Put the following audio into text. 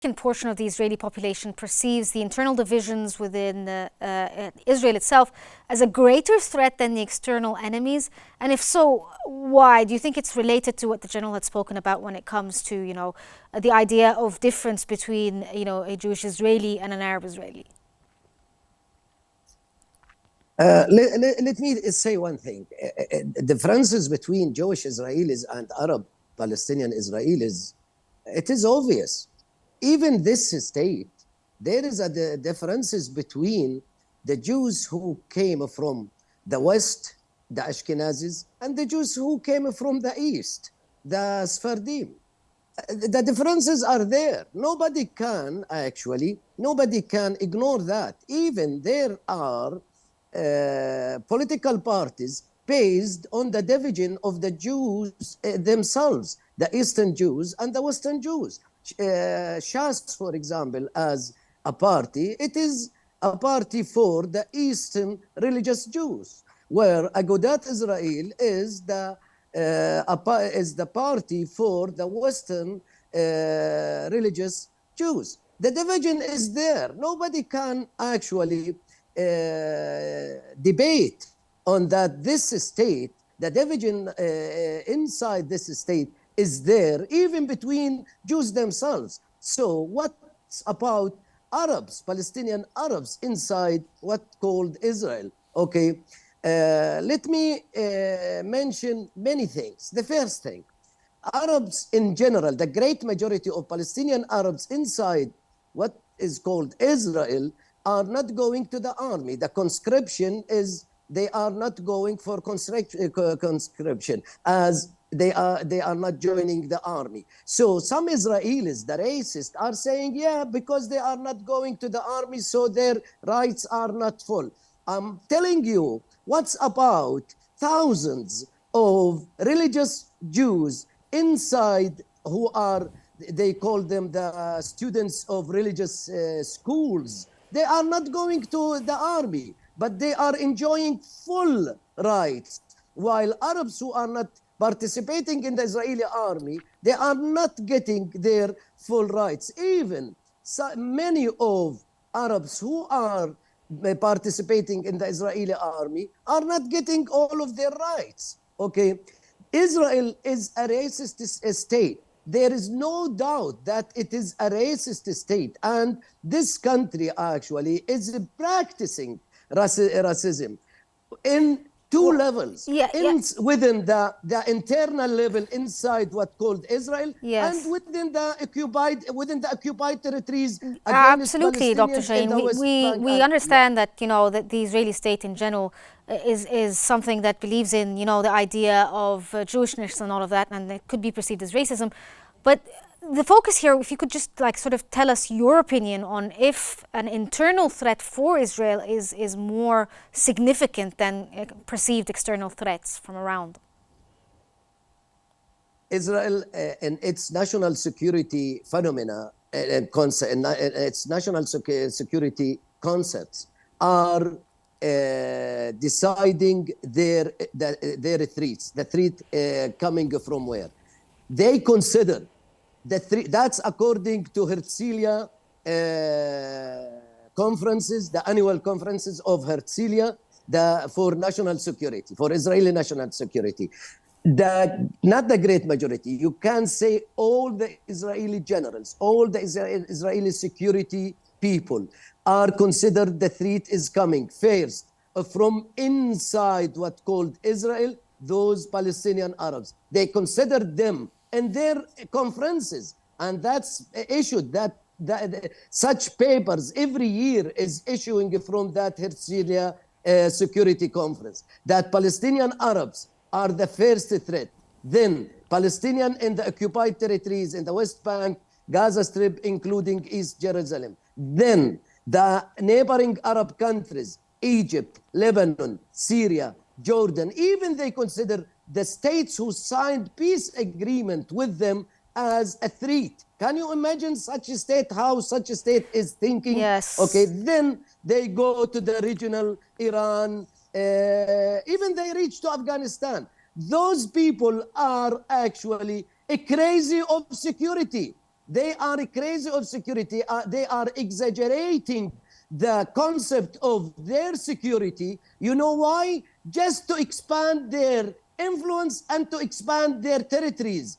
portion of the Israeli population perceives the internal divisions within Israel itself as a greater threat than the external enemies? And if so, why? Do you think it's related to what the general had spoken about when it comes to, the idea of difference between, a Jewish Israeli and an Arab Israeli? Let me say one thing. The differences between Jewish Israelis and Arab Palestinian Israelis, it is obvious. Even this state, there is a differences between the Jews who came from the West, the Ashkenazis, and the Jews who came from the East, the Sephardim. The differences are there. Nobody can ignore that. Even there are political parties based on the division of the Jews themselves, the Eastern Jews and the Western Jews. Shas, for example, as a party, it is a party for the Eastern religious Jews, where Agudat Israel is the party for the Western religious Jews. The division is there. Nobody can actually debate on that. This state, the division inside this state is there, even between Jews themselves. So what's about Arabs, Palestinian Arabs inside what called Israel? Okay, let me mention many things. The first thing, Arabs in general, the great majority of Palestinian Arabs inside what is called Israel are not going to the army. The conscription is, they are not going for conscription, as they are not joining the army. So some Israelis, the racists, are saying, yeah, because they are not going to the army, so their rights are not full. I'm telling you, what's about thousands of religious Jews inside who are, they call them the students of religious schools. They are not going to the army, but they are enjoying full rights, while Arabs who are not participating in the Israeli army, they are not getting their full rights. Even many of Arabs who are participating in the Israeli army are not getting all of their rights. Okay, Israel is a racist state. There is no doubt that it is a racist state, and this country actually is practicing racism in two levels. Within the internal level inside what called Israel, and within the occupied territories. Absolutely, Dr. Shaheen. We understand that that the Israeli state in general is something that believes in the idea of Jewishness and all of that, and it could be perceived as racism. But the focus here, if you could just sort of tell us your opinion on if an internal threat for Israel is more significant than perceived external threats from around. Israel and its national security phenomena and its national security concepts are deciding their threats. The threat coming from where? They consider that's according to Herzliya conferences, the annual conferences of Herzliya for national security, for Israeli national security. Not the great majority. You can say all the Israeli generals, all the Israeli security people are considered the threat is coming first from inside what called Israel, those Palestinian Arabs. They consider them in their conferences, and that's issued that such papers every year is issuing from that Herzliya security conference, that Palestinian Arabs are the first threat, then Palestinian in the occupied territories in the West Bank, Gaza Strip, including East Jerusalem, then the neighboring Arab countries, Egypt, Lebanon, Syria, Jordan, even they consider the states who signed peace agreement with them as a threat. Can you imagine such a state, how such a state is thinking? Yes. Okay, then they go to the regional Iran, even they reach to Afghanistan. Those people are actually crazy of security. They are crazy of security. They are exaggerating the concept of their security. You know why? Just to expand their influence and to expand their territories.